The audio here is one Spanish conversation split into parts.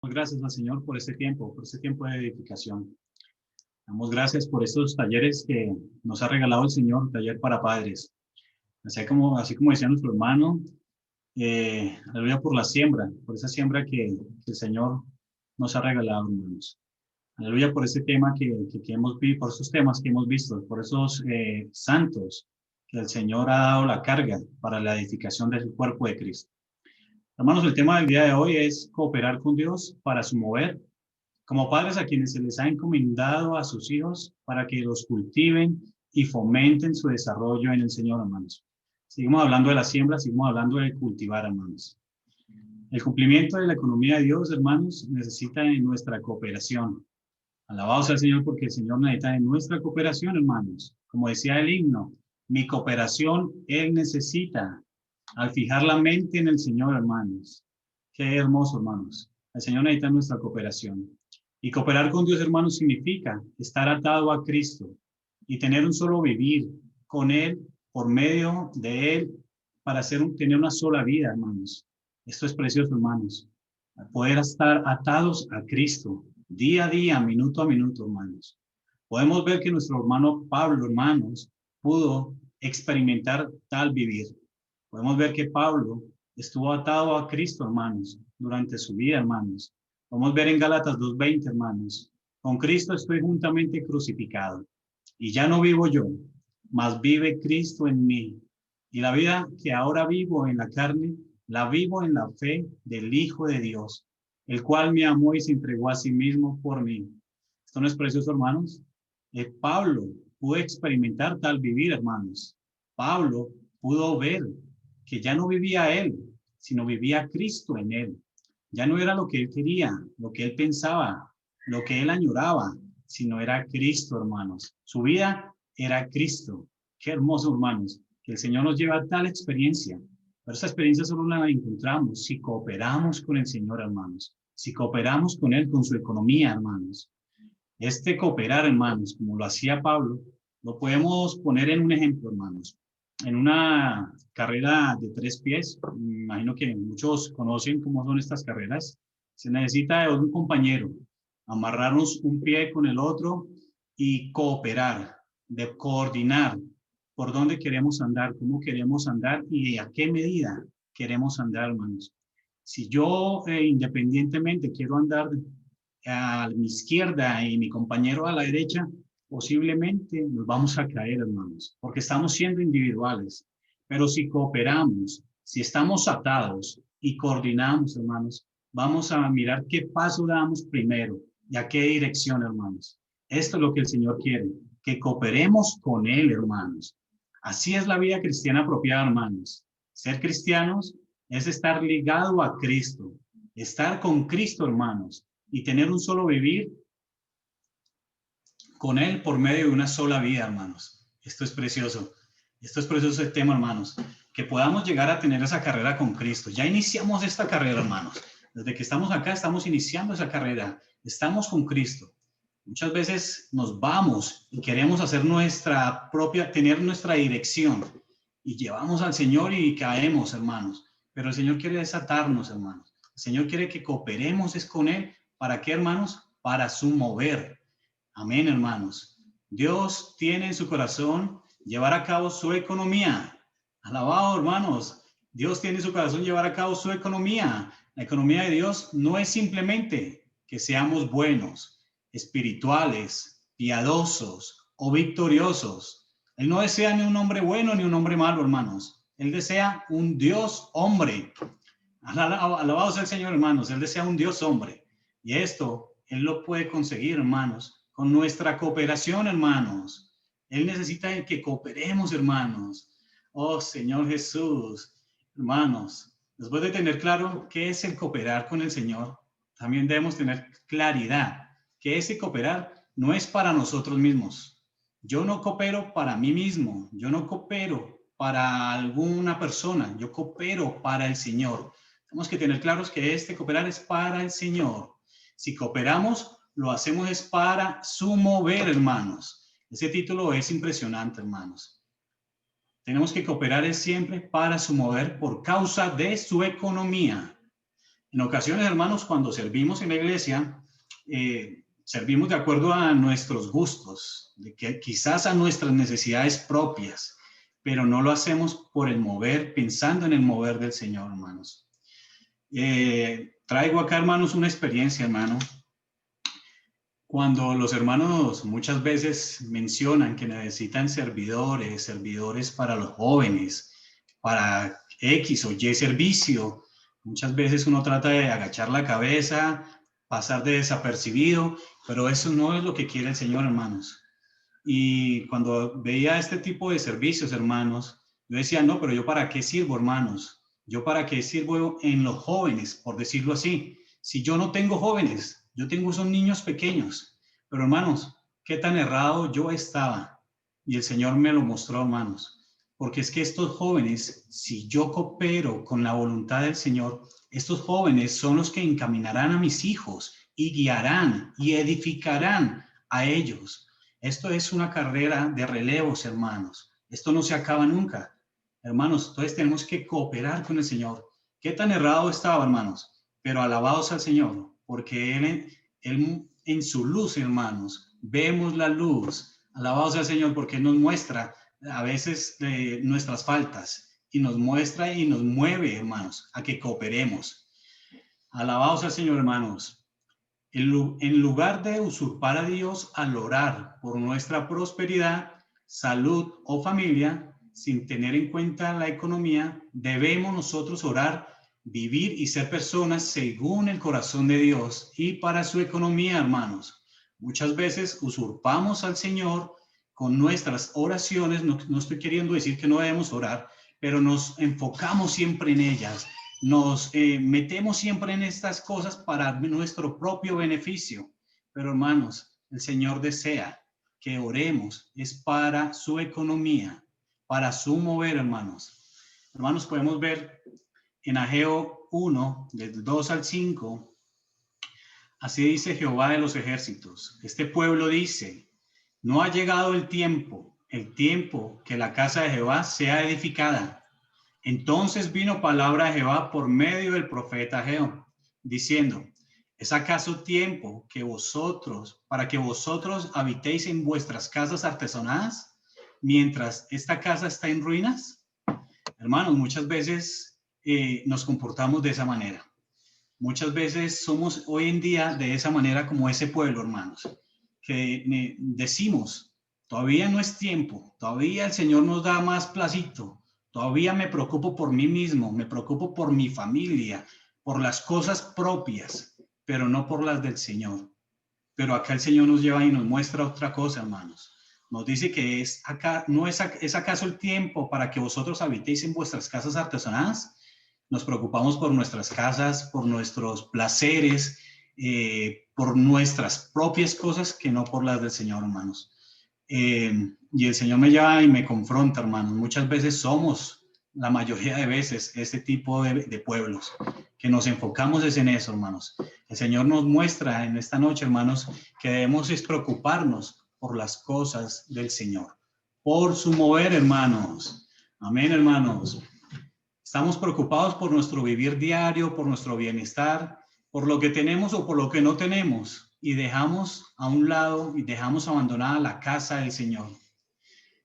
Gracias al Señor por este tiempo de edificación. Damos gracias por estos talleres que nos ha regalado el Señor, taller para padres. Así como decía nuestro hermano, aleluya por la siembra, por esa siembra que el Señor nos ha regalado, hermanos. Aleluya por ese tema que hemos visto, por esos temas que hemos visto, por esos santos que el Señor ha dado la carga para la edificación del cuerpo de Cristo. Hermanos, el tema del día de hoy es cooperar con Dios para su mover, como padres a quienes se les ha encomendado a sus hijos para que los cultiven y fomenten su desarrollo en el Señor, hermanos. Seguimos hablando de la siembra, seguimos hablando de cultivar, hermanos. El cumplimiento de la economía de Dios, hermanos, necesita de nuestra cooperación. Alabado sea el Señor porque el Señor necesita de nuestra cooperación, hermanos. Como decía el himno, mi cooperación Él necesita. Al fijar la mente en el Señor, hermanos. Qué hermoso, hermanos. El Señor necesita nuestra cooperación. Y cooperar con Dios, hermanos, significa estar atado a Cristo y tener un solo vivir con Él, por medio de Él, para tener una sola vida, hermanos. Esto es precioso, hermanos. Poder estar atados a Cristo, día a día, minuto a minuto, hermanos. Podemos ver que nuestro hermano Pablo, hermanos, pudo experimentar tal vivir. Podemos ver que Pablo estuvo atado a Cristo, hermanos, durante su vida, hermanos. Podemos ver en Gálatas 2:20, hermanos. Con Cristo estoy juntamente crucificado. Y ya no vivo yo, mas vive Cristo en mí. Y la vida que ahora vivo en la carne, la vivo en la fe del Hijo de Dios, el cual me amó y se entregó a sí mismo por mí. ¿Esto no es precioso, hermanos? Pablo pudo experimentar tal vivir, hermanos. Pablo pudo ver que ya no vivía él, sino vivía Cristo en él. Ya no era lo que él quería, lo que él pensaba, lo que él añoraba, sino era Cristo, hermanos. Su vida era Cristo. Qué hermoso, hermanos, que el Señor nos lleva a tal experiencia. Pero esa experiencia solo la encontramos si cooperamos con el Señor, hermanos. Si cooperamos con Él, con su economía, hermanos. Este cooperar, hermanos, como lo hacía Pablo, lo podemos poner en un ejemplo, hermanos. En una carrera de 3 pies, me imagino que muchos conocen cómo son estas carreras, se necesita de un compañero, amarrarnos un pie con el otro y cooperar, de coordinar por dónde queremos andar, cómo queremos andar y a qué medida queremos andar, hermanos. Si yo independientemente quiero andar a mi izquierda y mi compañero a la derecha, posiblemente nos vamos a caer, hermanos, porque estamos siendo individuales. Pero si cooperamos, si estamos atados y coordinamos, hermanos, vamos a mirar qué paso damos primero y a qué dirección, hermanos. Esto es lo que el Señor quiere, que cooperemos con Él, hermanos. Así es la vida cristiana apropiada, hermanos. Ser cristianos es estar ligado a Cristo, estar con Cristo, hermanos, y tener un solo vivir con Él por medio de una sola vida, hermanos. Esto es precioso. Esto es precioso el tema, hermanos. Que podamos llegar a tener esa carrera con Cristo. Ya iniciamos esta carrera, hermanos. Desde que estamos acá, estamos iniciando esa carrera. Estamos con Cristo. Muchas veces nos vamos y queremos hacer nuestra propia, tener nuestra dirección. Y llevamos al Señor y caemos, hermanos. Pero el Señor quiere desatarnos, hermanos. El Señor quiere que cooperemos es con Él. ¿Para qué, hermanos? Para su mover. Amén, hermanos. Dios tiene en su corazón llevar a cabo su economía. Alabado, hermanos. Dios tiene en su corazón llevar a cabo su economía. La economía de Dios no es simplemente que seamos buenos, espirituales, piadosos o victoriosos. Él no desea ni un hombre bueno ni un hombre malo, hermanos. Él desea un Dios hombre. Alabado sea el Señor, hermanos. Él desea un Dios hombre. Y esto Él lo puede conseguir, hermanos, con nuestra cooperación, hermanos. Él necesita que cooperemos, hermanos. Oh, Señor Jesús, hermanos, después de tener claro qué es el cooperar con el Señor, también debemos tener claridad que ese cooperar no es para nosotros mismos. Yo no coopero para mí mismo, yo no coopero para alguna persona, yo coopero para el Señor. Tenemos que tener claros que este cooperar es para el Señor. Si cooperamos, lo hacemos es para su mover, hermanos. Ese título es impresionante, hermanos. Tenemos que cooperar es siempre para su mover por causa de su economía. En ocasiones, hermanos, cuando servimos en la iglesia, servimos de acuerdo a nuestros gustos, de que quizás a nuestras necesidades propias, pero no lo hacemos por el mover, pensando en el mover del Señor, hermanos. Traigo acá, hermanos, una experiencia, hermano. Cuando los hermanos muchas veces mencionan que necesitan servidores para los jóvenes, para X o Y servicio, muchas veces uno trata de agachar la cabeza, pasar de desapercibido, pero eso no es lo que quiere el Señor, hermanos. Y cuando veía este tipo de servicios, hermanos, yo decía, no, pero yo para qué sirvo, hermanos. Yo para qué sirvo en los jóvenes, por decirlo así. Si yo no tengo jóvenes, yo tengo esos niños pequeños. Pero hermanos, qué tan errado yo estaba. Y el Señor me lo mostró, hermanos. Porque es que estos jóvenes, si yo coopero con la voluntad del Señor, estos jóvenes son los que encaminarán a mis hijos y guiarán y edificarán a ellos. Esto es una carrera de relevos, hermanos. Esto no se acaba nunca. Hermanos, entonces tenemos que cooperar con el Señor. ¿Qué tan errado estaba, hermanos? Pero alabados al Señor, porque Él en su luz, hermanos, vemos la luz. Alabados al Señor, porque Él nos muestra a veces nuestras faltas y nos muestra y nos mueve, hermanos, a que cooperemos. Alabados al Señor, hermanos. En lugar de usurpar a Dios al orar por nuestra prosperidad, salud o familia, sin tener en cuenta la economía, debemos nosotros orar, vivir y ser personas según el corazón de Dios y para su economía, hermanos. Muchas veces usurpamos al Señor con nuestras oraciones. No estoy queriendo decir que no debemos orar, pero nos enfocamos siempre en ellas. Nos metemos siempre en estas cosas para nuestro propio beneficio. Pero hermanos, el Señor desea que oremos, es para su economía, para su mover, hermanos. Hermanos, podemos ver en Ageo 1, del 2 al 5, así dice Jehová de los ejércitos. Este pueblo dice, no ha llegado el tiempo que la casa de Jehová sea edificada. Entonces vino palabra de Jehová por medio del profeta Ageo, diciendo, ¿es acaso tiempo para que vosotros habitéis en vuestras casas artesonadas, mientras esta casa está en ruinas? Hermanos, muchas veces nos comportamos de esa manera. Muchas veces somos hoy en día de esa manera como ese pueblo, hermanos, que decimos, todavía no es tiempo, todavía el Señor nos da más placito. Todavía me preocupo por mí mismo, me preocupo por mi familia, por las cosas propias, pero no por las del Señor. Pero acá el Señor nos lleva y nos muestra otra cosa, hermanos. Nos dice que es acaso el tiempo para que vosotros habitéis en vuestras casas artesonadas. Nos preocupamos por nuestras casas, por nuestros placeres, por nuestras propias cosas, que no por las del Señor, hermanos. Y el Señor me lleva y me confronta, hermanos. Muchas veces somos, la mayoría de veces, este tipo de pueblos, que nos enfocamos es en eso, hermanos. El Señor nos muestra en esta noche, hermanos, que debemos es preocuparnos por las cosas del Señor, por su mover, hermanos. Amén, hermanos. Estamos preocupados por nuestro vivir diario, por nuestro bienestar, por lo que tenemos o por lo que no tenemos, y dejamos a un lado y dejamos abandonada la casa del Señor.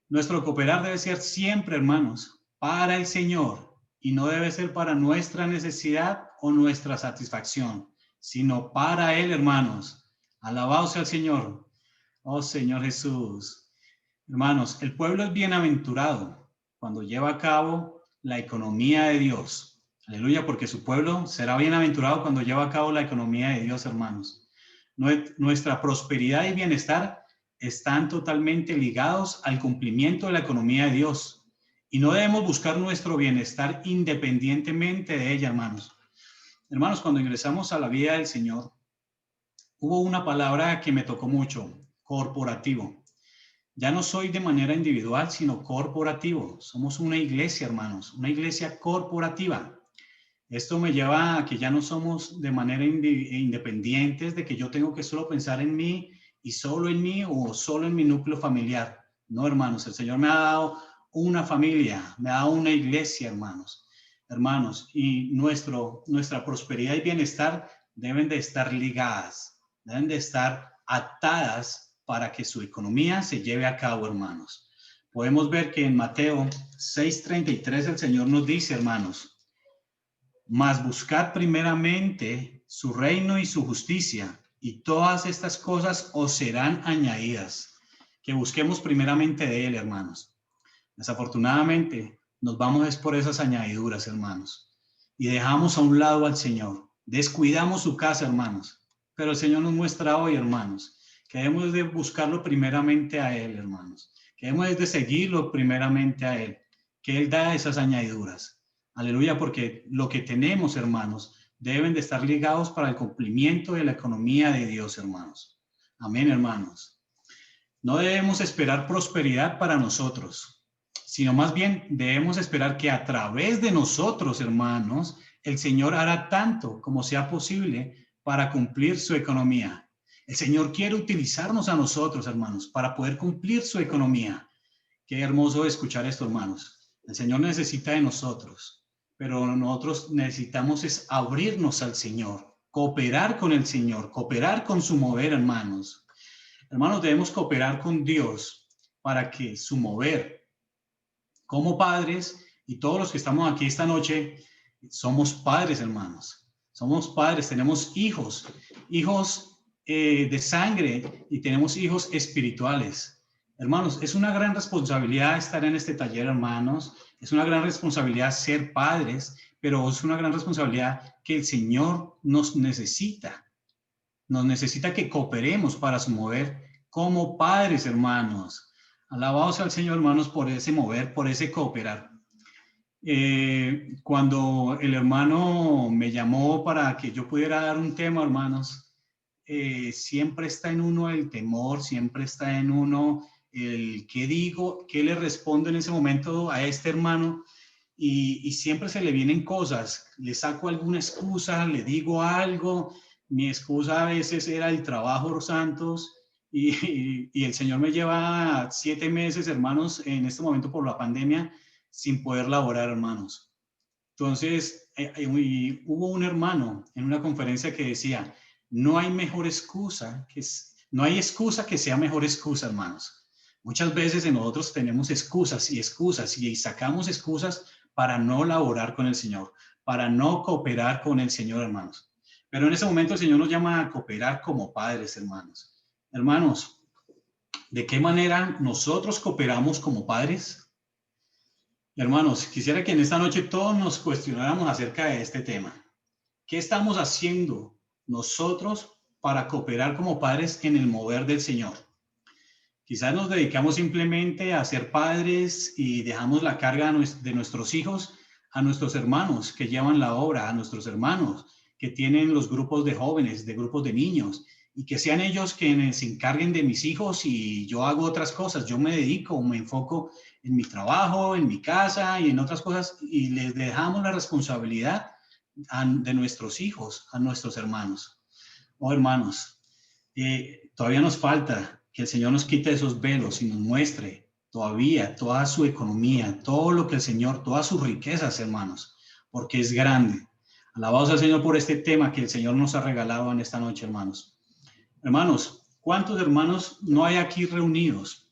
Nuestro cooperar debe ser siempre, hermanos, para el Señor, y no debe ser para nuestra necesidad o nuestra satisfacción, sino para Él, hermanos. Alabado sea el Señor. Oh Señor Jesús. Hermanos, el pueblo es bienaventurado cuando lleva a cabo la economía de Dios. Aleluya, porque su pueblo será bienaventurado cuando lleva a cabo la economía de Dios, hermanos. Nuestra prosperidad y bienestar están totalmente ligados al cumplimiento de la economía de Dios. Y no debemos buscar nuestro bienestar independientemente de ella, hermanos. Hermanos, cuando ingresamos a la vida del Señor, hubo una palabra que me tocó mucho, corporativo. Ya no soy de manera individual, sino corporativo. Somos una iglesia, hermanos, una iglesia corporativa. Esto me lleva a que ya no somos de manera independientes, de que yo tengo que solo pensar en mí y solo en mí o solo en mi núcleo familiar. No, hermanos, el Señor me ha dado una familia, me ha dado una iglesia, hermanos. hermanos, y nuestra prosperidad y bienestar deben de estar ligadas, deben de estar atadas para que su economía se lleve a cabo, hermanos. Podemos ver que en Mateo 6:33 el Señor nos dice, hermanos, mas buscad primeramente su reino y su justicia, y todas estas cosas os serán añadidas. Que busquemos primeramente de Él, hermanos. Desafortunadamente, nos vamos es por esas añadiduras, hermanos, y dejamos a un lado al Señor. Descuidamos su casa, hermanos. Pero el Señor nos muestra hoy, hermanos, que debemos de buscarlo primeramente a Él, hermanos. Que debemos de seguirlo primeramente a Él, que Él da esas añadiduras. Aleluya, porque lo que tenemos, hermanos, deben de estar ligados para el cumplimiento de la economía de Dios, hermanos. Amén, hermanos. No debemos esperar prosperidad para nosotros, sino más bien debemos esperar que a través de nosotros, hermanos, el Señor hará tanto como sea posible para cumplir su economía. El Señor quiere utilizarnos a nosotros, hermanos, para poder cumplir su economía. Qué hermoso escuchar esto, hermanos. El Señor necesita de nosotros, pero nosotros necesitamos es abrirnos al Señor, cooperar con el Señor, cooperar con su mover, hermanos. Hermanos, debemos cooperar con Dios para que su mover, como padres, y todos los que estamos aquí esta noche, somos padres, hermanos. Somos padres, tenemos hijos de sangre y tenemos hijos espirituales. Hermanos, es una gran responsabilidad estar en este taller, hermanos. Es una gran responsabilidad ser padres, pero es una gran responsabilidad que el Señor nos necesita. Nos necesita que cooperemos para su mover como padres, hermanos. Alabados al Señor, hermanos, por ese mover, por ese cooperar. Cuando el hermano me llamó para que yo pudiera dar un tema, hermanos, siempre está en uno el temor, siempre está en uno el qué digo, qué le respondo en ese momento a este hermano, y siempre se le vienen cosas, le saco alguna excusa, le digo algo. Mi excusa a veces era el trabajo, Santos, y el Señor me lleva 7 meses, hermanos, en este momento por la pandemia, sin poder laborar, hermanos. Entonces, hubo un hermano en una conferencia que decía, no hay mejor excusa, no hay excusa que sea mejor excusa, hermanos. Muchas veces nosotros tenemos excusas y sacamos excusas para no laborar con el Señor, para no cooperar con el Señor, hermanos. Pero en ese momento el Señor nos llama a cooperar como padres, hermanos. Hermanos, ¿de qué manera nosotros cooperamos como padres? Hermanos, quisiera que en esta noche todos nos cuestionáramos acerca de este tema. ¿Qué estamos haciendo nosotros para cooperar como padres en el mover del Señor? Quizás nos dedicamos simplemente a ser padres y dejamos la carga de nuestros hijos a nuestros hermanos que llevan la obra, a nuestros hermanos que tienen los grupos de jóvenes, de grupos de niños, y que sean ellos quienes se encarguen de mis hijos y yo hago otras cosas. Yo me dedico, me enfoco en mi trabajo, en mi casa y en otras cosas, y les dejamos la responsabilidad de nuestros hijos, a nuestros hermanos. Oh, hermanos, todavía nos falta que el Señor nos quite esos velos y nos muestre todavía toda su economía, todo lo que el Señor, todas sus riquezas, hermanos, porque es grande. Alabados al Señor por este tema que el Señor nos ha regalado en esta noche, hermanos. Hermanos, ¿cuántos hermanos no hay aquí reunidos?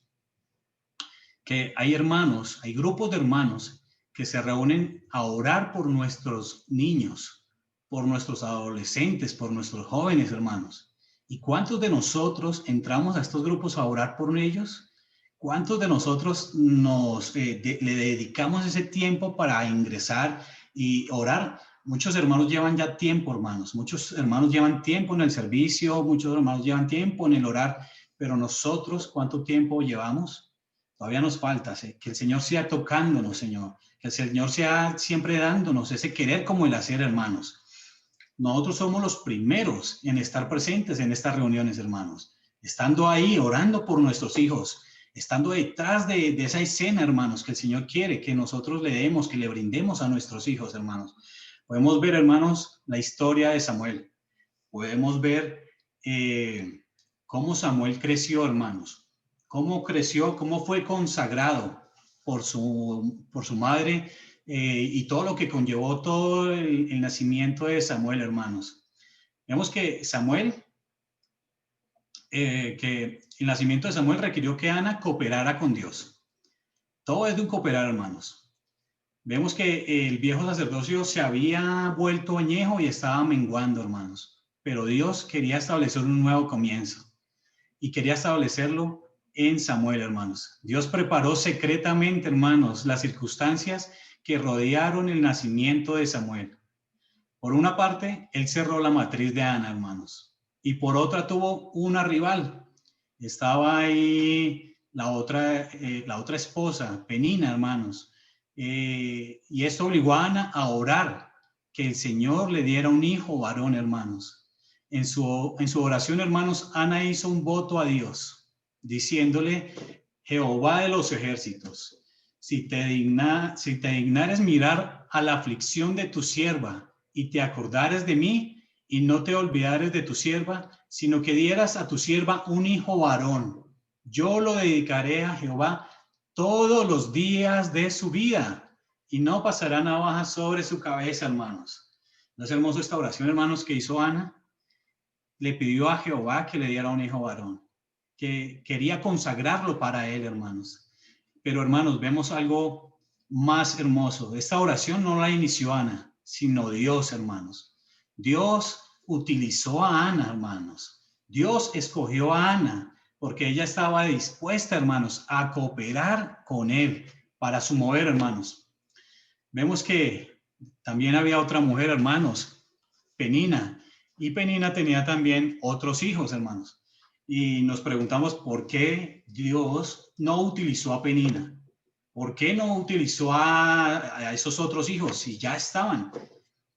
Que hay hermanos, hay grupos de hermanos que se reúnen a orar por nuestros niños, por nuestros adolescentes, por nuestros jóvenes, hermanos. ¿Y cuántos de nosotros entramos a estos grupos a orar por ellos? ¿Cuántos de nosotros le dedicamos ese tiempo para ingresar y orar? Muchos hermanos llevan ya tiempo, hermanos. Muchos hermanos llevan tiempo en el servicio, muchos hermanos llevan tiempo en el orar, pero nosotros, ¿cuánto tiempo llevamos? Todavía nos falta, ¿sí? Que el Señor sea tocándonos, Señor. Que el Señor sea siempre dándonos ese querer como el hacer, hermanos. Nosotros somos los primeros en estar presentes en estas reuniones, hermanos. Estando ahí, orando por nuestros hijos. Estando detrás de esa escena, hermanos, que el Señor quiere que nosotros le demos, que le brindemos a nuestros hijos, hermanos. Podemos ver, hermanos, la historia de Samuel. Podemos ver cómo Samuel creció, hermanos. Cómo creció, cómo fue consagrado por su madre y todo lo que conllevó todo el nacimiento de Samuel, hermanos. Vemos que que el nacimiento de Samuel requirió que Ana cooperara con Dios. Todo es de un cooperar, hermanos. Vemos que el viejo sacerdocio se había vuelto añejo y estaba menguando, hermanos. Pero Dios quería establecer un nuevo comienzo y quería establecerlo en Samuel, hermanos. Dios preparó secretamente, hermanos, las circunstancias que rodearon el nacimiento de Samuel. Por una parte, él cerró la matriz de Ana, hermanos, y por otra tuvo una rival. Estaba ahí la otra esposa, Penina, hermanos. Y esto obligó a Ana a orar que el Señor le diera un hijo varón, hermanos. En su oración, hermanos, Ana hizo un voto a Dios, diciéndole: Jehová de los ejércitos, si te dignares mirar a la aflicción de tu sierva, y te acordares de mí, y no te olvidares de tu sierva, sino que dieras a tu sierva un hijo varón, yo lo dedicaré a Jehová todos los días de su vida, y no pasará navaja sobre su cabeza, hermanos. ¿No es hermoso esta oración, hermanos, que hizo Ana? Le pidió a Jehová que le diera un hijo varón, que quería consagrarlo para él, hermanos. Pero, hermanos, vemos algo más hermoso. Esta oración no la inició Ana, sino Dios, hermanos. Dios utilizó a Ana, hermanos. Dios escogió a Ana porque ella estaba dispuesta, hermanos, a cooperar con él para su mover, hermanos. Vemos que también había otra mujer, hermanos, Penina, y Penina tenía también otros hijos, hermanos. Y nos preguntamos por qué Dios no utilizó a Penina. ¿Por qué no utilizó a esos otros hijos si ya estaban?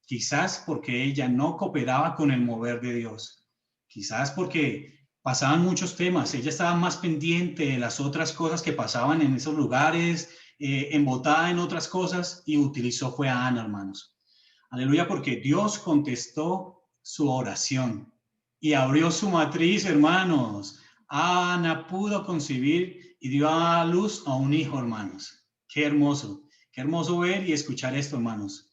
Quizás porque ella no cooperaba con el mover de Dios. Quizás porque pasaban muchos temas. Ella estaba más pendiente de las otras cosas que pasaban en esos lugares, embotada en otras cosas, y utilizó fue a Ana, hermanos. Aleluya, porque Dios contestó su oración y abrió su matriz, hermanos. Ana pudo concebir y dio a luz a un hijo, hermanos. Qué hermoso ver y escuchar esto, hermanos.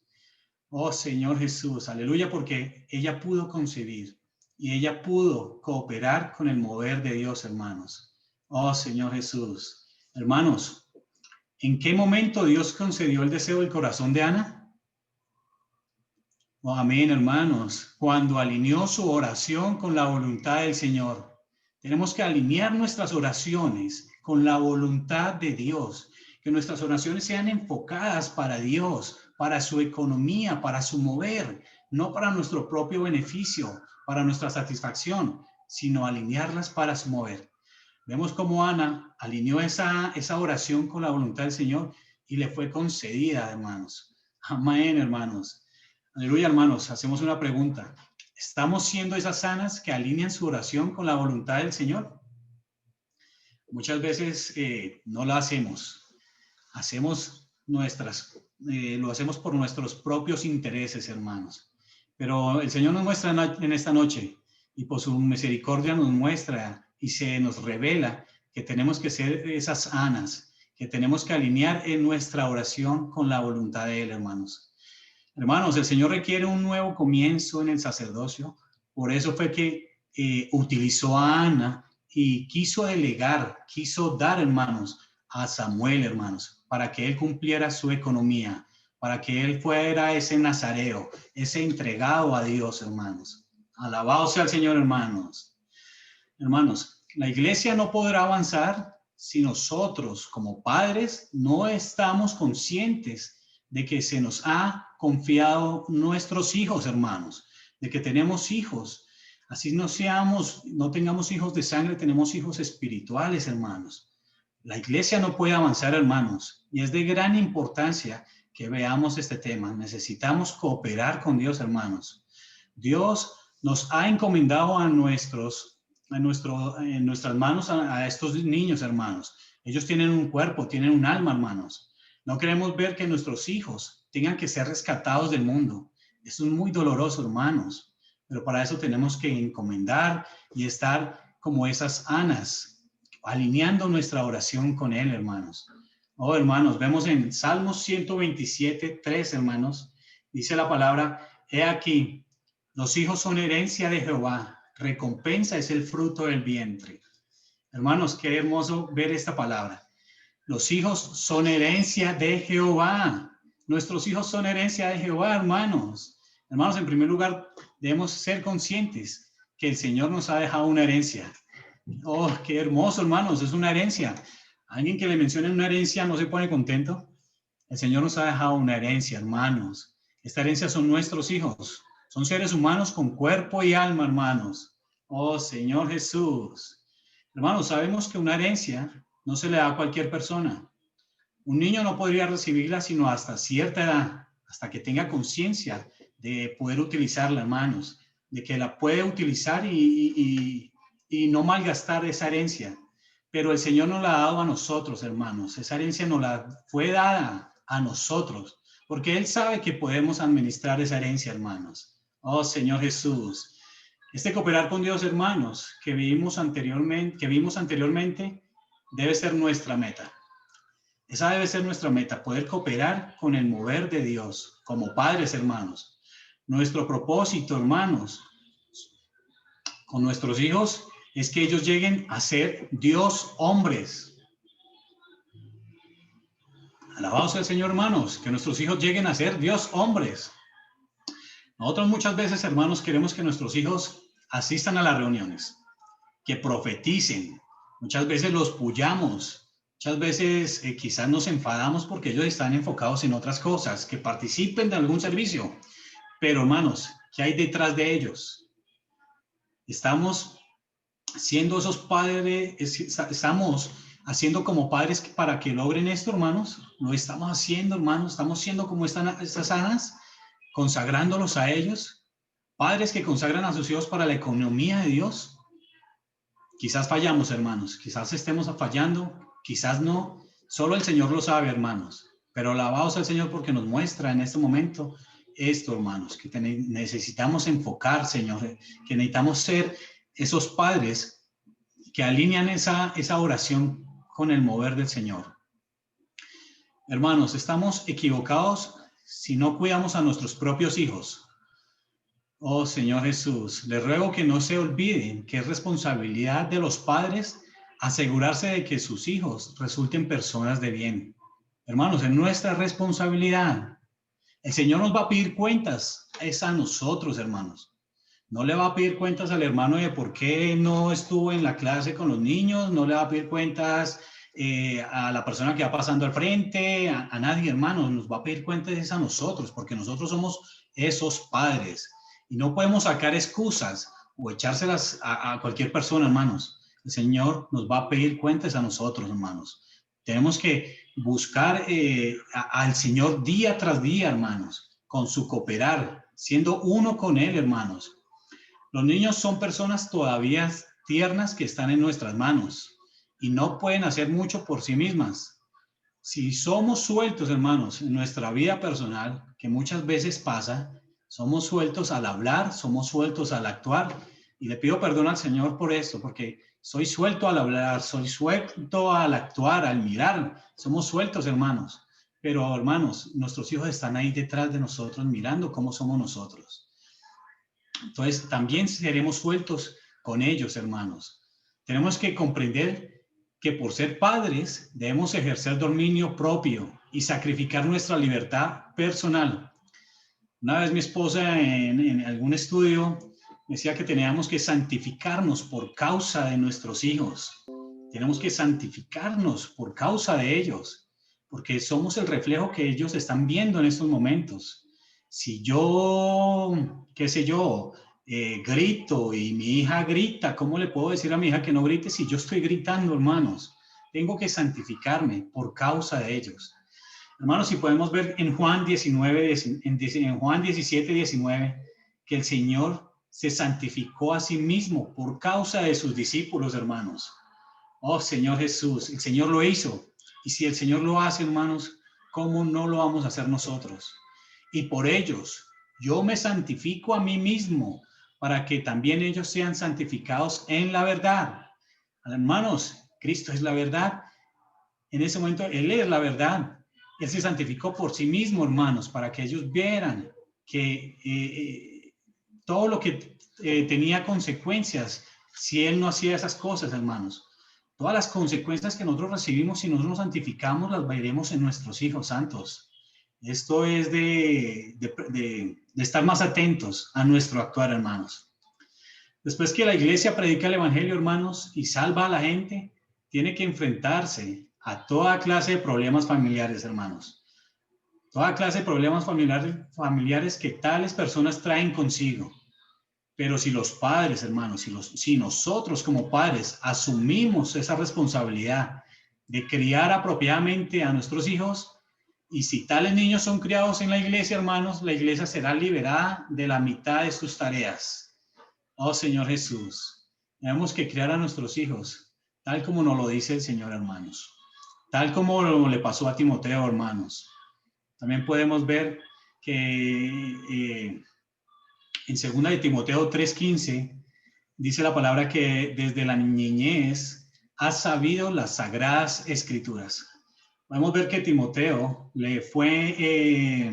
Oh Señor Jesús, aleluya, porque ella pudo concebir y ella pudo cooperar con el mover de Dios, hermanos. Oh Señor Jesús. Hermanos, ¿en qué momento Dios concedió el deseo del corazón de Ana? Oh, amén, hermanos. Cuando alineó su oración con la voluntad del Señor. Tenemos que alinear nuestras oraciones con la voluntad de Dios. Que nuestras oraciones sean enfocadas para Dios, para su economía, para su mover, no para nuestro propio beneficio, para nuestra satisfacción, sino alinearlas para su mover. Vemos cómo Ana alineó esa oración con la voluntad del Señor y le fue concedida, hermanos. Amén, hermanos. Aleluya, hermanos. Hacemos una pregunta. ¿Estamos siendo esas Anas que alinean su oración con la voluntad del Señor? Muchas veces no la hacemos. Lo hacemos por nuestros propios intereses, hermanos. Pero el Señor nos muestra en esta noche y por su misericordia nos muestra y se nos revela que tenemos que ser esas Anas, que tenemos que alinear en nuestra oración con la voluntad de Él, hermanos. Hermanos, el Señor requiere un nuevo comienzo en el sacerdocio. Por eso fue que utilizó a Ana y quiso dar, hermanos, a Samuel, hermanos, para que él cumpliera su economía, para que él fuera ese nazareo, ese entregado a Dios, hermanos. Alabado sea el Señor, hermanos. Hermanos, la iglesia no podrá avanzar si nosotros, como padres, no estamos conscientes de que se nos ha confiado nuestros hijos, hermanos, de que tenemos hijos. Así no tengamos hijos de sangre, tenemos hijos espirituales, hermanos. La iglesia no puede avanzar, hermanos, y es de gran importancia que veamos este tema. Necesitamos cooperar con Dios, hermanos. Dios nos ha encomendado en nuestras manos a estos niños, hermanos. Ellos tienen un cuerpo, tienen un alma, hermanos. No queremos ver que nuestros hijos tengan que ser rescatados del mundo. Eso es muy doloroso, hermanos. Pero para eso tenemos que encomendar y estar como esas Anas, alineando nuestra oración con Él, hermanos. Oh, hermanos, vemos en Salmos 127:3, hermanos, dice la palabra, he aquí, los hijos son herencia de Jehová, recompensa es el fruto del vientre. Hermanos, qué hermoso ver esta palabra. Los hijos son herencia de Jehová. Nuestros hijos son herencia de Jehová, hermanos. Hermanos, en primer lugar, debemos ser conscientes que el Señor nos ha dejado una herencia. Oh, qué hermoso, hermanos, es una herencia. Alguien que le mencione una herencia no se pone contento. El Señor nos ha dejado una herencia, hermanos. Esta herencia son nuestros hijos. Son seres humanos con cuerpo y alma, hermanos. Oh, Señor Jesús. Hermanos, sabemos que una herencia no se le da a cualquier persona. Un niño no podría recibirla sino hasta cierta edad, hasta que tenga conciencia de poder utilizarla, hermanos, de que la puede utilizar y no malgastar esa herencia. Pero el Señor nos la ha dado a nosotros, hermanos. Esa herencia nos la fue dada a nosotros, porque Él sabe que podemos administrar esa herencia, hermanos. Oh, Señor Jesús. Este cooperar con Dios, hermanos, que vimos anteriormente, debe ser nuestra meta. Esa debe ser nuestra meta, poder cooperar con el mover de Dios como padres, hermanos. Nuestro propósito, hermanos, con nuestros hijos es que ellos lleguen a ser Dios hombres. Alabado sea el Señor, hermanos, que nuestros hijos lleguen a ser Dios hombres. Nosotros muchas veces, hermanos, queremos que nuestros hijos asistan a las reuniones, que profeticen. Muchas veces los puyamos. Muchas veces quizás nos enfadamos porque ellos están enfocados en otras cosas, que participen de algún servicio. Pero, hermanos, ¿qué hay detrás de ellos? Estamos siendo esos padres, estamos haciendo como padres para que logren esto, hermanos. Lo estamos haciendo, hermanos. Estamos siendo como estas anas, consagrándolos a ellos. Padres que consagran a sus hijos para la economía de Dios. Quizás fallamos, hermanos. Quizás estemos fallando. Quizás no, solo el Señor lo sabe, hermanos, pero alabados al Señor porque nos muestra en este momento esto, hermanos, que necesitamos enfocar, Señor, que necesitamos ser esos padres que alinean esa oración con el mover del Señor. Hermanos, estamos equivocados si no cuidamos a nuestros propios hijos. Oh, Señor Jesús, les ruego que no se olviden que es responsabilidad de los padres asegurarse de que sus hijos resulten personas de bien. Hermanos, es nuestra responsabilidad. El Señor nos va a pedir cuentas, es a nosotros, hermanos. No le va a pedir cuentas al hermano de por qué no estuvo en la clase con los niños, no le va a pedir cuentas a la persona que va pasando al frente, a nadie, hermanos. Nos va a pedir cuentas es a nosotros, porque nosotros somos esos padres. Y no podemos sacar excusas o echárselas a cualquier persona, hermanos. El Señor nos va a pedir cuentas a nosotros, hermanos. Tenemos que buscar al Señor día tras día, hermanos, con su cooperar, siendo uno con Él, hermanos. Los niños son personas todavía tiernas que están en nuestras manos y no pueden hacer mucho por sí mismas. Si somos sueltos, hermanos, en nuestra vida personal, que muchas veces pasa, somos sueltos al hablar, somos sueltos al actuar. Y le pido perdón al Señor por esto, porque soy suelto al hablar, soy suelto al actuar, al mirar. Somos sueltos, hermanos. Pero, hermanos, nuestros hijos están ahí detrás de nosotros, mirando cómo somos nosotros. Entonces, también seremos sueltos con ellos, hermanos. Tenemos que comprender que por ser padres debemos ejercer dominio propio y sacrificar nuestra libertad personal. Una vez mi esposa en algún estudio decía que teníamos que santificarnos por causa de nuestros hijos. Tenemos que santificarnos por causa de ellos, porque somos el reflejo que ellos están viendo en estos momentos. Si yo, qué sé yo, grito y mi hija grita, ¿cómo le puedo decir a mi hija que no grite si yo estoy gritando, hermanos? Tengo que santificarme por causa de ellos. Hermanos, si podemos ver en Juan 19, en Juan 17, 19, que el Señor se santificó a sí mismo por causa de sus discípulos, hermanos. Oh, Señor Jesús, el Señor lo hizo. Y si el Señor lo hace, hermanos, ¿cómo no lo vamos a hacer nosotros? Y por ellos, yo me santifico a mí mismo para que también ellos sean santificados en la verdad. Hermanos, Cristo es la verdad. En ese momento, Él es la verdad. Él se santificó por sí mismo, hermanos, para que ellos vieran que todo lo que tenía consecuencias si Él no hacía esas cosas, hermanos. Todas las consecuencias que nosotros recibimos si nosotros nos santificamos las veremos en nuestros hijos santos. Esto es de estar más atentos a nuestro actuar, hermanos. Después que la iglesia predica el evangelio, hermanos, y salva a la gente, tiene que enfrentarse a toda clase de problemas familiares, hermanos. Toda clase de problemas familiares que tales personas traen consigo. Pero si los padres, hermanos, si nosotros como padres asumimos esa responsabilidad de criar apropiadamente a nuestros hijos, y si tales niños son criados en la iglesia, hermanos, la iglesia será liberada de la mitad de sus tareas. Oh Señor Jesús, tenemos que criar a nuestros hijos, tal como nos lo dice el Señor, hermanos. Tal como le pasó a Timoteo, hermanos. También podemos ver que en 2 de Timoteo 3:15 dice la palabra que desde la niñez has sabido las sagradas escrituras. Podemos ver que Timoteo le fue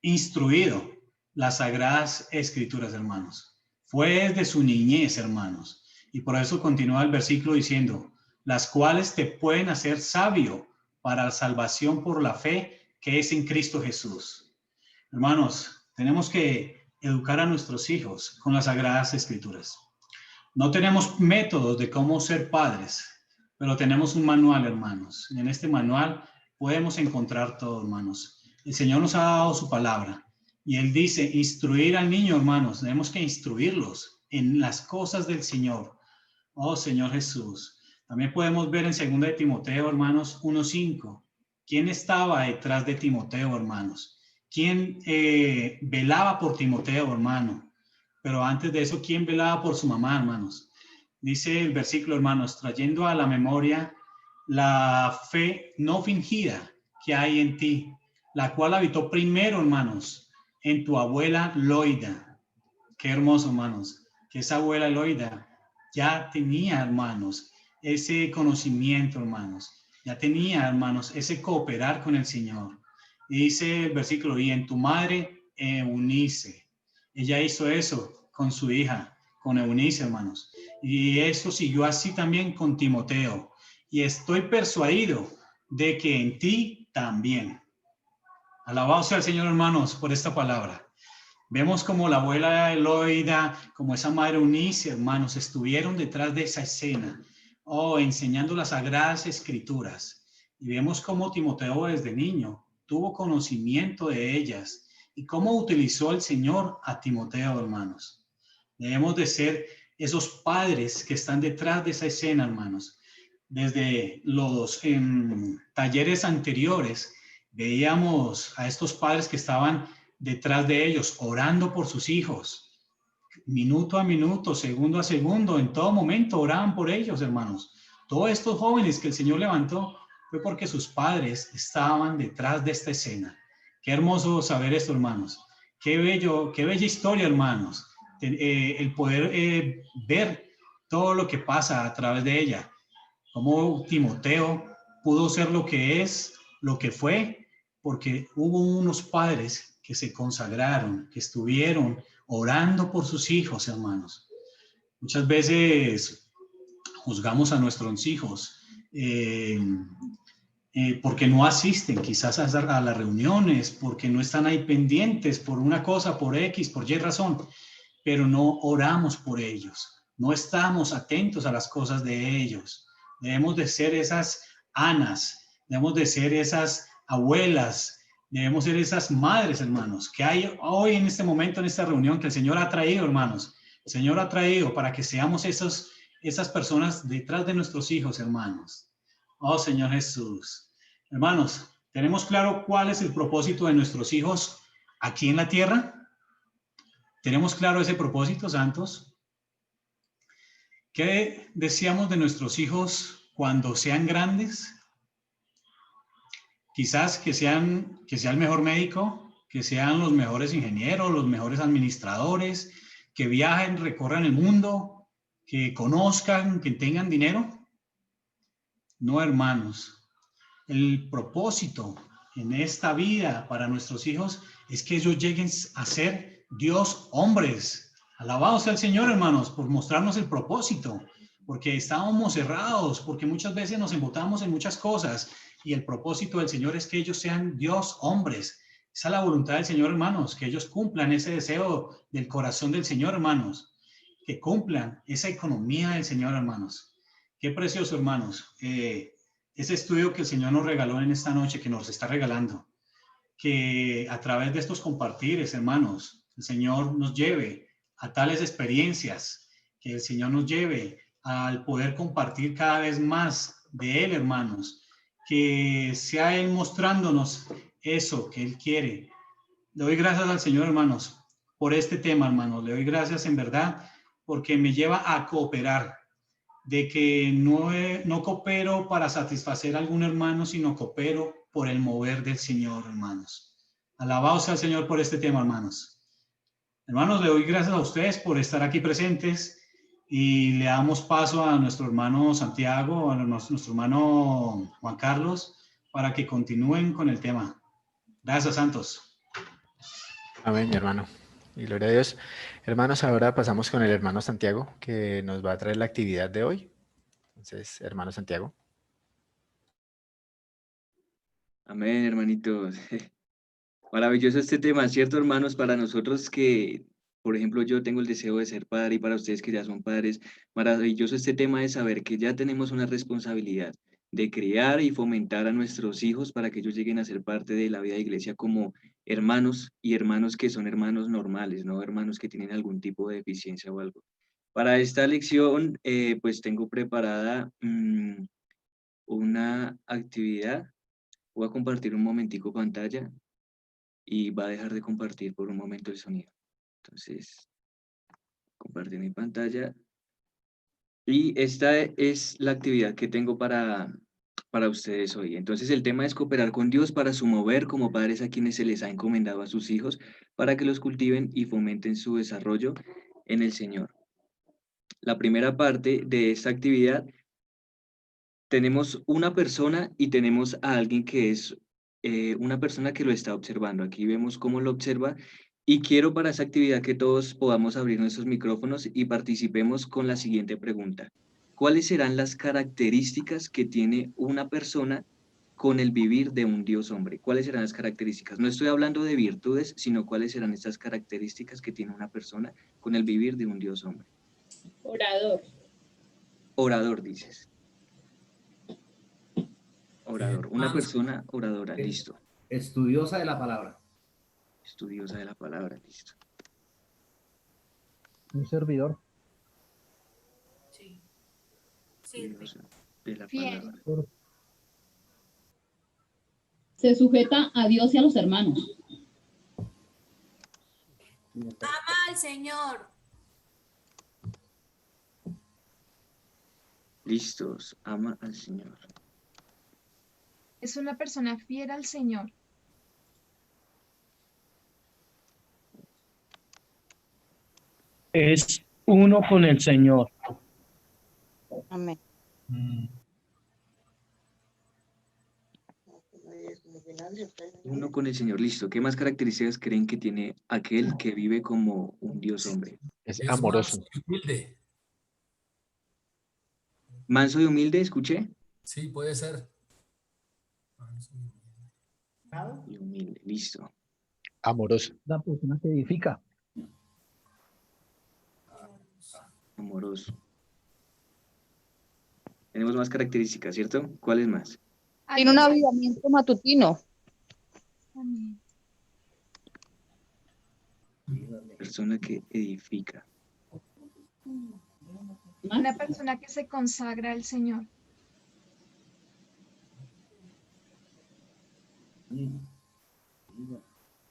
instruido las sagradas escrituras, hermanos. Fue desde su niñez, hermanos. Y por eso continúa el versículo diciendo, las cuales te pueden hacer sabio para la salvación por la fe que es en Cristo Jesús. Hermanos, tenemos que educar a nuestros hijos con las sagradas escrituras. No tenemos métodos de cómo ser padres, pero tenemos un manual, hermanos. Y en este manual podemos encontrar todo, hermanos. El Señor nos ha dado su palabra y Él dice, instruir al niño, hermanos. Tenemos que instruirlos en las cosas del Señor. Oh, Señor Jesús. También podemos ver en 2 de Timoteo, hermanos, 1:5. ¿Quién estaba detrás de Timoteo, hermanos? ¿Quién velaba por Timoteo, hermano? Pero antes de eso, ¿quién velaba por su mamá, hermanos? Dice el versículo, hermanos, trayendo a la memoria la fe no fingida que hay en ti, la cual habitó primero, hermanos, en tu abuela Loida. Qué hermoso, hermanos, que esa abuela Loida ya tenía, hermanos, ese conocimiento, hermanos, ya tenía, hermanos, ese cooperar con el Señor. Y dice el versículo, y en tu madre Eunice. Ella hizo eso con su hija, con Eunice, hermanos. Y eso siguió así también con Timoteo. Y estoy persuadido de que en ti también. Alabado sea el Señor, hermanos, por esta palabra. Vemos como la abuela Eloida, como esa madre Eunice, hermanos, estuvieron detrás de esa escena, enseñando las sagradas escrituras. Y vemos cómo Timoteo desde niño tuvo conocimiento de ellas y cómo utilizó el Señor a Timoteo, hermanos. Debemos de ser esos padres que están detrás de esa escena, hermanos. Desde los talleres anteriores veíamos a estos padres que estaban detrás de ellos, orando por sus hijos, minuto a minuto, segundo a segundo, en todo momento oraban por ellos, hermanos. Todos estos jóvenes que el Señor levantó fue porque sus padres estaban detrás de esta escena. Qué hermoso saber esto, hermanos. Qué bella historia, hermanos. El poder ver todo lo que pasa a través de ella. Cómo Timoteo pudo ser lo que es, lo que fue, porque hubo unos padres que se consagraron, que estuvieron orando por sus hijos, hermanos. Muchas veces juzgamos a nuestros hijos porque no asisten quizás a las reuniones, porque no están ahí pendientes por una cosa, por X, por Y razón, pero no oramos por ellos, no estamos atentos a las cosas de ellos. Debemos de ser esas Anas, debemos de ser esas abuelas, debemos ser esas madres, hermanos, que hay hoy en este momento, en esta reunión que el Señor ha traído, hermanos. El Señor ha traído para que seamos esas personas detrás de nuestros hijos, hermanos. Oh, Señor Jesús. Hermanos, ¿tenemos claro cuál es el propósito de nuestros hijos aquí en la tierra? ¿Tenemos claro ese propósito, santos? ¿Qué deseamos de nuestros hijos cuando sean grandes? Quizás que sea el mejor médico, que sean los mejores ingenieros, los mejores administradores, que viajen, recorran el mundo, que conozcan, que tengan dinero. No, hermanos. El propósito en esta vida para nuestros hijos es que ellos lleguen a ser Dios hombres. Alabado sea el Señor, hermanos, por mostrarnos el propósito, porque estábamos cerrados, porque muchas veces nos embotamos en muchas cosas y el propósito del Señor es que ellos sean Dios hombres. Esa es la voluntad del Señor, hermanos, que ellos cumplan ese deseo del corazón del Señor, hermanos, que cumplan esa economía del Señor, hermanos. Qué precioso, hermanos. Ese estudio que el Señor nos regaló en esta noche, que nos está regalando, que a través de estos compartires, hermanos, el Señor nos lleve a tales experiencias, que el Señor nos lleve al poder compartir cada vez más de Él, hermanos, que sea Él mostrándonos eso que Él quiere. Le doy gracias al Señor, hermanos, por este tema, hermanos. Le doy gracias en verdad porque me lleva a cooperar, de que no coopero para satisfacer a algún hermano, sino coopero por el mover del Señor, hermanos. Alabado sea el Señor por este tema, hermanos. Hermanos, le doy gracias a ustedes por estar aquí presentes y le damos paso a nuestro hermano Santiago, a nuestro hermano Juan Carlos, para que continúen con el tema. Gracias, santos. Amén, mi hermano. Y gloria a Dios. Hermanos, ahora pasamos con el hermano Santiago, que nos va a traer la actividad de hoy. Entonces, hermano Santiago. Amén, hermanitos. Maravilloso este tema, ¿cierto, hermanos? Para nosotros que, por ejemplo, yo tengo el deseo de ser padre y para ustedes que ya son padres, maravilloso este tema de saber que ya tenemos una responsabilidad de criar y fomentar a nuestros hijos para que ellos lleguen a ser parte de la vida de iglesia como hermanos y hermanos que son hermanos normales, no hermanos que tienen algún tipo de deficiencia o algo. Para esta lección, pues tengo preparada una actividad. Voy a compartir un momentico pantalla y va a dejar de compartir por un momento el sonido. Entonces, compartir mi pantalla. Y esta es la actividad que tengo para ustedes hoy. Entonces, el tema es cooperar con Dios para su mover como padres a quienes se les ha encomendado a sus hijos para que los cultiven y fomenten su desarrollo en el Señor. La primera parte de esta actividad, tenemos una persona y tenemos a alguien que es una persona que lo está observando. Aquí vemos cómo lo observa y quiero para esa actividad que todos podamos abrir nuestros micrófonos y participemos con la siguiente pregunta. ¿Cuáles serán las características que tiene una persona con el vivir de un Dios hombre? ¿Cuáles serán las características? No estoy hablando de virtudes, sino cuáles serán estas características que tiene una persona con el vivir de un Dios hombre. Orador. Orador, dices. Orador, una persona oradora, listo. Estudiosa de la palabra. Estudiosa de la palabra, listo. Un servidor. Sí. Estudiosa de la Fiel. palabra. Se sujeta a Dios y a los hermanos. Ama al Señor. Listos, ama al Señor. Es una persona fiel al Señor. Es uno con el Señor. Amén. Uno con el Señor, listo. ¿Qué más características creen que tiene aquel que vive como un Dios hombre? Es amoroso. Manso y humilde. Manso y humilde, escuché. Sí, puede ser. Manso y humilde. Y humilde, listo. Amoroso. La persona que edifica. Amoroso. Tenemos más características, ¿cierto? ¿Cuáles más? Tiene un avivamiento matutino. Amén. Persona que edifica. Una persona que se consagra al Señor.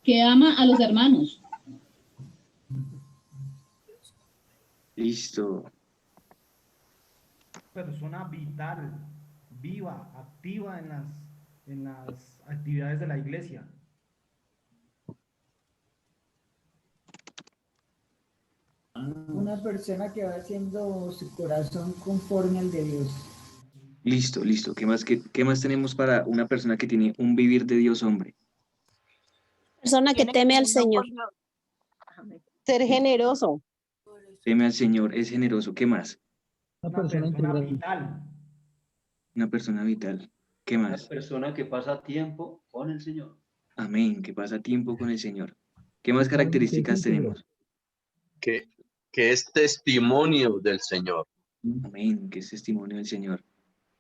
Que ama a los hermanos. Listo. Persona vital, viva, activa en las actividades de la iglesia. Una persona que va haciendo su corazón conforme al de Dios. Listo, listo. ¿Qué más tenemos para una persona que tiene un vivir de Dios hombre? Persona que teme al Señor. Ser generoso. Teme al Señor, es generoso. ¿Qué más? Una Una persona persona integral. vital. Una persona vital. ¿Qué Una más? persona que pasa tiempo con el Señor. Amén, que pasa tiempo con el Señor. ¿Qué más Totalmente características íntegro. tenemos? que es testimonio del Señor. Amén, que es testimonio del Señor.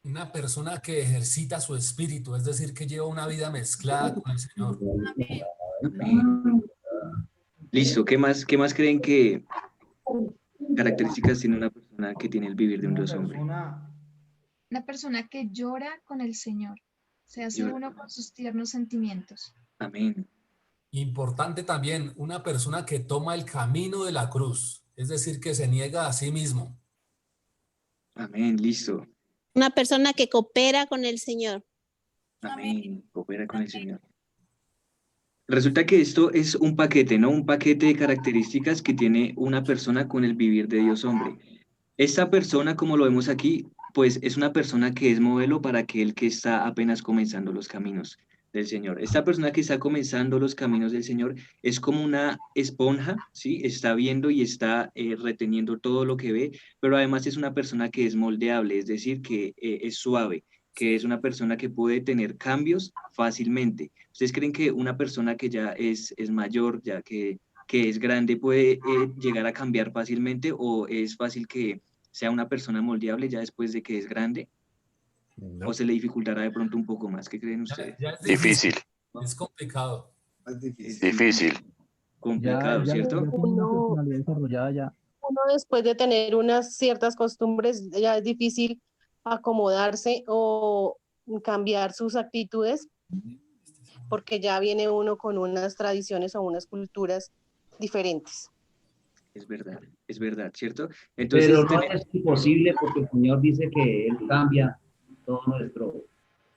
Una persona que ejercita su espíritu, es decir, que lleva una vida mezclada con el Señor. Amén. Listo, ¿qué más creen que características tiene una persona que tiene el vivir de un Una Dios hombre? persona Una persona que llora con el Señor. Se hace Llora. uno con sus tiernos sentimientos. Amén. Importante también, una persona que toma el camino de la cruz, es decir, que se niega a sí mismo. Amén, listo. Una persona que coopera con el Señor. Amén. Coopera con el Señor. Resulta que esto es un paquete, ¿no? Un paquete de características que tiene una persona con el vivir de Dios hombre. Esta persona, como lo vemos aquí, pues es una persona que es modelo para aquel que está apenas comenzando los caminos del Señor. Esta persona que está comenzando los caminos del Señor es como una esponja, ¿sí? Está viendo y está reteniendo todo lo que ve, pero además es una persona que es moldeable, es decir, que es suave, que es una persona que puede tener cambios fácilmente. ¿Ustedes creen que una persona que ya es mayor, ya que es grande, puede llegar a cambiar fácilmente o es fácil que sea una persona moldeable ya después de que es grande? No. ¿O se le dificultará de pronto un poco más? ¿Qué creen ustedes? Ya es Difícil, es complicado. Es difícil. complicado, Ya ¿cierto? tiene una personalidad desarrollada ya. Uno después de tener unas ciertas costumbres, ya es difícil acomodarse o cambiar sus actitudes porque ya viene uno con unas tradiciones o unas culturas diferentes. Es verdad, ¿cierto? Entonces, Pero no es imposible porque el Señor dice que Él cambia todo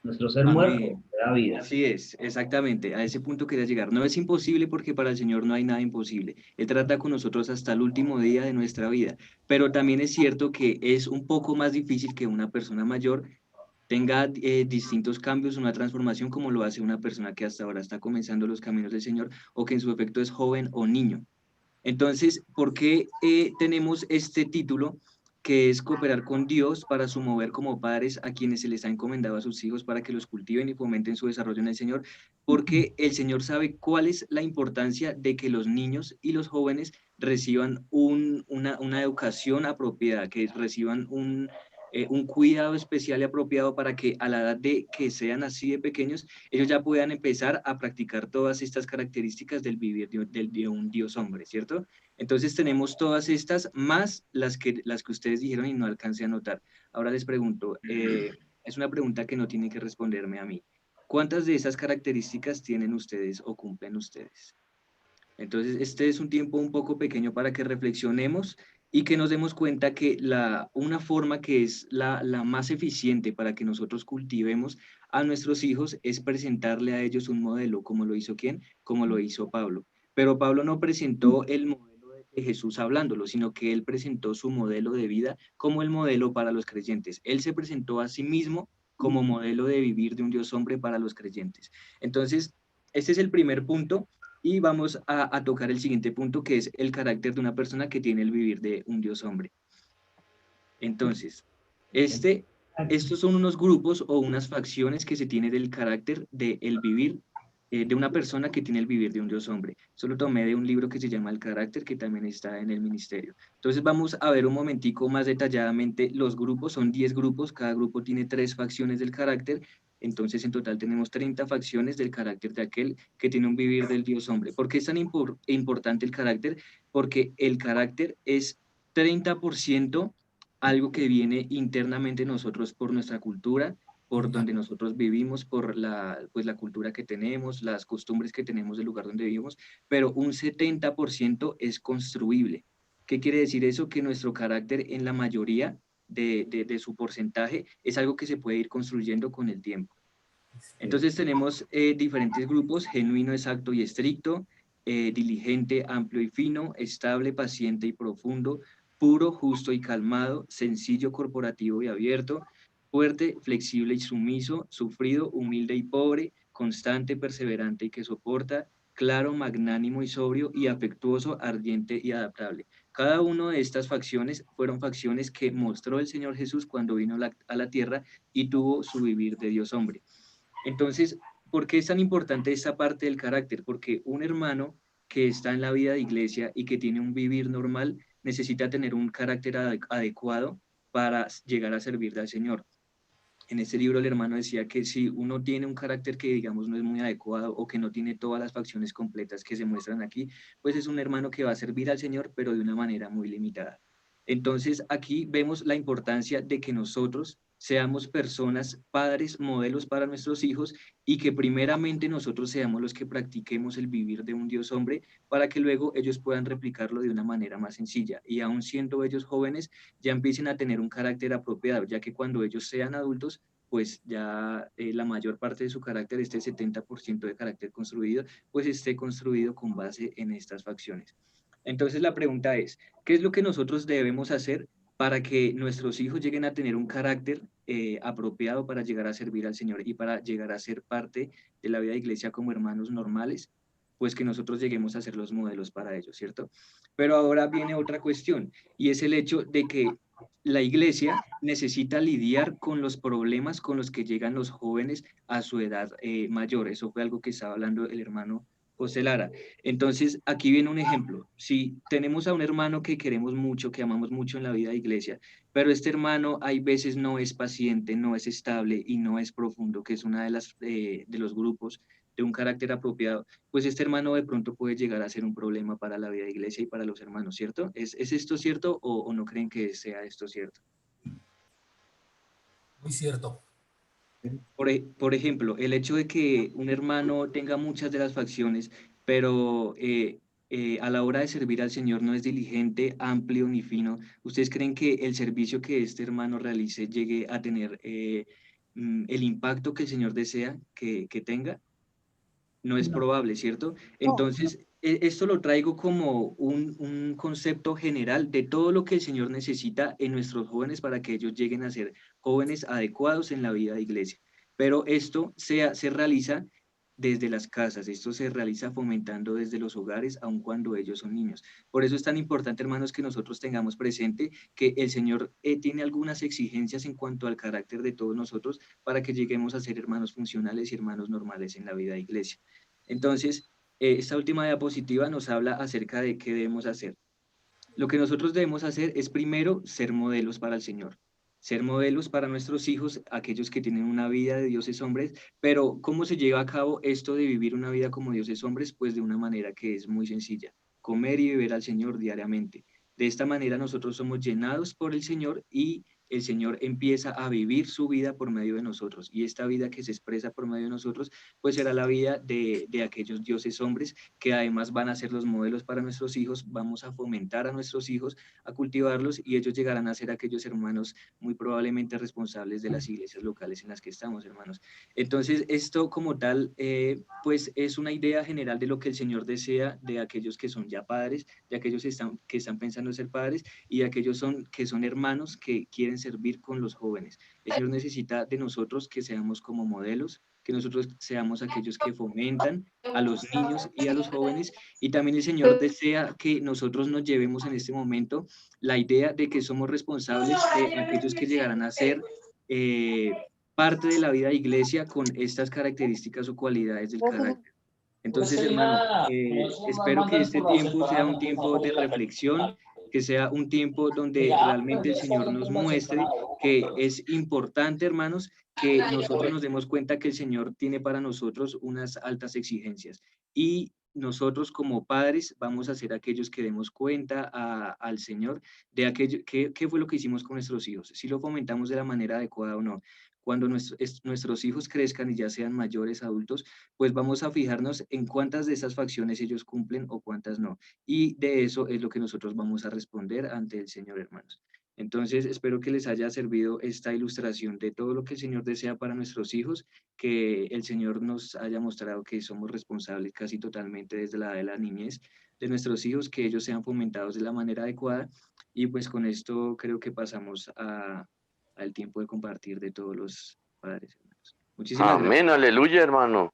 nuestro ser muerto, amén. le da vida. Así es, exactamente, a ese punto quería llegar. No es imposible porque para el Señor no hay nada imposible. Él trata con nosotros hasta el último día de nuestra vida, pero también es cierto que es un poco más difícil que una persona mayor tenga distintos cambios, una transformación como lo hace una persona que hasta ahora está comenzando los caminos del Señor o que en su efecto es joven o niño. Entonces, ¿por qué tenemos este título que es cooperar con Dios para sumover como padres a quienes se les ha encomendado a sus hijos para que los cultiven y fomenten su desarrollo en el Señor? Porque el Señor sabe cuál es la importancia de que los niños y los jóvenes reciban una educación apropiada, que reciban un cuidado especial y apropiado para que a la edad de que sean así de pequeños, ellos ya puedan empezar a practicar todas estas características del vivir de un Dios hombre, ¿cierto? Entonces tenemos todas estas más las que ustedes dijeron y no alcancé a notar. Ahora les pregunto, es una pregunta que no tienen que responderme a mí. ¿Cuántas de esas características tienen ustedes o cumplen ustedes? Entonces, este es un tiempo un poco pequeño para que reflexionemos y que nos demos cuenta que una forma que es la más eficiente para que nosotros cultivemos a nuestros hijos es presentarle a ellos un modelo, como lo hizo ¿quién? Como lo hizo Pablo. Pero Pablo no presentó el modelo de Jesús hablándolo, sino que él presentó su modelo de vida como el modelo para los creyentes. Él se presentó a sí mismo como modelo de vivir de un Dios hombre para los creyentes. Entonces, este es el primer punto. Y vamos a tocar el siguiente punto, que es el carácter de una persona que tiene el vivir de un Dios hombre. Entonces, estos son unos grupos o unas facciones que se tiene del carácter del vivir de una persona que tiene el vivir de un Dios hombre. Eso lo tomé de un libro que se llama El Carácter, que también está en el ministerio. Entonces vamos a ver un momentico más detalladamente los grupos. Son 10 grupos, cada grupo tiene 3 facciones del carácter. Entonces, en total tenemos 30 facciones del carácter de aquel que tiene un vivir del Dios hombre. ¿Por qué es tan importante el carácter? Porque el carácter es 30% algo que viene internamente en nosotros por nuestra cultura, por donde nosotros vivimos, por la cultura que tenemos, las costumbres que tenemos del lugar donde vivimos, pero un 70% es construible. ¿Qué quiere decir eso? Que nuestro carácter en la mayoría de su porcentaje es algo que se puede ir construyendo con el tiempo. Entonces tenemos diferentes grupos: genuino, exacto y estricto, diligente, amplio y fino, estable, paciente y profundo, puro, justo y calmado, sencillo, corporativo y abierto, fuerte, flexible y sumiso, sufrido, humilde y pobre, constante, perseverante y que soporta, claro, magnánimo y sobrio, y afectuoso, ardiente y adaptable. Cada una de estas facciones fueron facciones que mostró el Señor Jesús cuando vino a la tierra y tuvo su vivir de Dios hombre. Entonces, ¿por qué es tan importante esta parte del carácter? Porque un hermano que está en la vida de iglesia y que tiene un vivir normal necesita tener un carácter adecuado para llegar a servir al Señor. En este libro el hermano decía que si uno tiene un carácter que digamos no es muy adecuado o que no tiene todas las facciones completas que se muestran aquí, pues es un hermano que va a servir al Señor, pero de una manera muy limitada. Entonces aquí vemos la importancia de que nosotros seamos personas, padres, modelos para nuestros hijos y que primeramente nosotros seamos los que practiquemos el vivir de un Dios hombre para que luego ellos puedan replicarlo de una manera más sencilla y aún siendo ellos jóvenes ya empiecen a tener un carácter apropiado, ya que cuando ellos sean adultos pues ya la mayor parte de su carácter, este 70% de carácter construido, pues esté construido con base en estas facciones. Entonces la pregunta es, ¿qué es lo que nosotros debemos hacer para que nuestros hijos lleguen a tener un carácter apropiado para llegar a servir al Señor y para llegar a ser parte de la vida de iglesia como hermanos normales? Pues que nosotros lleguemos a ser los modelos para ellos, ¿cierto? Pero ahora viene otra cuestión y es el hecho de que la iglesia necesita lidiar con los problemas con los que llegan los jóvenes a su edad mayor. Eso fue algo que estaba hablando el hermano José Lara. Entonces, aquí viene un ejemplo. Si tenemos a un hermano que queremos mucho, que amamos mucho en la vida de iglesia, pero este hermano hay veces no es paciente, no es estable y no es profundo, que es una de los grupos de un carácter apropiado, pues este hermano de pronto puede llegar a ser un problema para la vida de iglesia y para los hermanos, ¿cierto? ¿Es esto cierto o no creen que sea esto cierto? Muy cierto. Por ejemplo, el hecho de que un hermano tenga muchas de las facciones, pero a la hora de servir al Señor no es diligente, amplio ni fino, ¿ustedes creen que el servicio que este hermano realice llegue a tener el impacto que el Señor desea que tenga? No es probable, ¿cierto? Entonces, esto lo traigo como un concepto general de todo lo que el Señor necesita en nuestros jóvenes para que ellos lleguen a ser jóvenes adecuados en la vida de iglesia. Pero esto se realiza desde las casas, esto se realiza fomentando desde los hogares, aun cuando ellos son niños. Por eso es tan importante, hermanos, que nosotros tengamos presente que el Señor tiene algunas exigencias en cuanto al carácter de todos nosotros para que lleguemos a ser hermanos funcionales y hermanos normales en la vida de iglesia. Entonces, esta última diapositiva nos habla acerca de qué debemos hacer. Lo que nosotros debemos hacer es primero ser modelos para el Señor, ser modelos para nuestros hijos, aquellos que tienen una vida de dioses hombres, pero ¿cómo se lleva a cabo esto de vivir una vida como dioses hombres? Pues de una manera que es muy sencilla, comer y beber al Señor diariamente. De esta manera nosotros somos llenados por el Señor y el Señor empieza a vivir su vida por medio de nosotros. Y esta vida que se expresa por medio de nosotros, pues será la vida de aquellos dioses hombres que además van a ser los modelos para nuestros hijos. Vamos a fomentar a nuestros hijos, a cultivarlos y ellos llegarán a ser aquellos hermanos muy probablemente responsables de las iglesias locales en las que estamos, hermanos. Entonces, esto como tal, pues es una idea general de lo que el Señor desea de aquellos que son ya padres, de aquellos que están pensando en ser padres y de aquellos que son hermanos que quieren servir con los jóvenes. El Señor necesita de nosotros que seamos como modelos, que nosotros seamos aquellos que fomentan a los niños y a los jóvenes, y también el Señor desea que nosotros nos llevemos en este momento la idea de que somos responsables de aquellos que llegarán a ser parte de la vida de iglesia con estas características o cualidades del carácter. Entonces, hermano, espero que este tiempo sea un tiempo de reflexión, que sea un tiempo donde realmente el Señor nos muestre que es importante, hermanos, que nosotros nos demos cuenta que el Señor tiene para nosotros unas altas exigencias y nosotros como padres vamos a ser aquellos que demos cuenta al Señor de aquello, qué fue lo que hicimos con nuestros hijos, si lo fomentamos de la manera adecuada o no. Cuando nuestros hijos crezcan y ya sean mayores, adultos, pues vamos a fijarnos en cuántas de esas facciones ellos cumplen o cuántas no. Y de eso es lo que nosotros vamos a responder ante el Señor, hermanos. Entonces, espero que les haya servido esta ilustración de todo lo que el Señor desea para nuestros hijos, que el Señor nos haya mostrado que somos responsables casi totalmente desde la edad de la niñez de nuestros hijos, que ellos sean fomentados de la manera adecuada. Y pues con esto creo que pasamos al tiempo de compartir de todos los padres. Hermanos. Muchísimas gracias. Amén, aleluya, hermano.